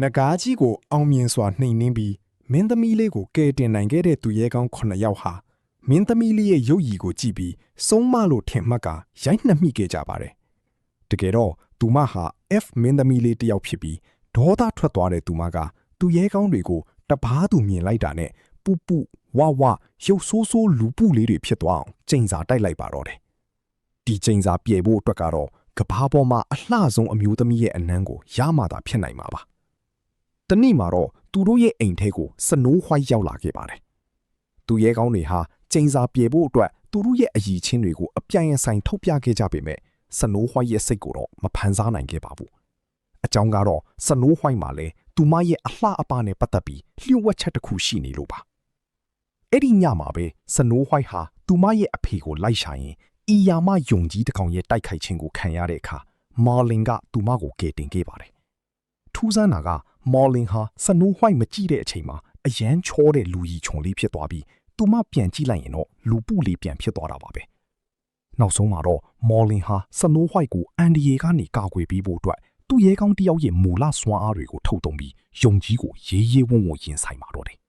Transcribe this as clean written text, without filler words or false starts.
နဂါးကြီးကိုအောင်မြင်စွာနှိမ်နင်းပြီးမင်းသမီးလေးကိုကယ်တင်နိုင်ခဲ့တဲ့သူရဲကောင်း9ယောက်ဟာမင်းသမီးလေးရဲ့ရုပ်ရည်ကိုကြည့်ပြီးစုံမလို့ထင်မှတ်ကရိုက်နှက်မိခဲ့ကြပါတယ်။တကယ်တော့သူမဟာ F မင်းသမီးလေးတစ်ယောက်ဖြစ်ပြီးဒေါသထွက်သွားတဲ့သူမကသူရဲကောင်းတွေကိုတပားသူမြင်လိုက်တာနဲ့ပူပူဝဝရုပ်ဆိုးဆိုးလူပုလေးတွေဖြစ်သွားအောင်ကျိန်စာတိုက်လိုက်ပါတော့တယ်။ဒီကျိန်စာပြေဖို့အတွက်ကတော့ကဘာပေါ်မှာအလှဆုံးအမျိုးသမီးရဲ့အနမ်းကိုရမှသာဖြစ်နိုင်မှာပါ။တနေ့မှာတော့သူတို့ရဲ့အိမ်ထဲကိုစနိုးဝှိုက်ရောက်လာခဲ့ပါတယ်။သူရဲကောင်းတွေဟာကျိန်စာပြေဖို့အတွက်သူတို့ရဲ့အည်ချင်းတွေကိုအပြိုင်အဆိုင်ထုတ်ပြခဲ့ကြပေမဲ့စနိုးဝှိုက်ရဲ့စိတ်ကိုတော့မဖန်ဆားနိုင်ခဲ့ပါဘူး။အကြောင်းကတော့စနိုးဝှိုက်မှာလည်းသူမရဲ့အလှအပနဲ့ပတ်သက်ပြီးလျှို့ဝှက်ချက်တစ်ခုရှိနေလို့ပါ။အဲ့ဒီညမှာပဲစနိုးဝှိုက်ဟာသူမရဲ့အဖေကိုလိုက်ရှာရင်အီယာမယုံကြီးတစ်ကောင်ရဲ့တိုက်ခိုက်ခြင်းကိုခံရတဲ့အခါမော်လင်ကသူမကိုကယ်တင်ခဲ့ပါတယ်။ထူးဆန်းတာကမော်လင်ဟာစနိုးဝှိုက်မကြည့်တဲ့အချိန်မှာအရန်ချောတဲ့လူကြီးခြုံလေးဖြစ်သွားပြီးသူမပြန်ကြည့်လိုက်ရင်တော့လူပုလေးပြန်ဖြစ်သွားတာပါပဲ။နောက်ဆုံးမှာတော့မော်လင်ဟာစနိုးဝှိုက်ကိုအန်ဒီယေကနေကာကွယ်ပေးဖို့အတွက်သူ့ရဲကောင်းတယောက်ရဲ့မူလစွမ်းအားတွေကိုထုတ်သုံးပြီးယုံကြီးကိုရေးရေးဝုံဝုံရင်ဆိုင်ပါတော့တယ်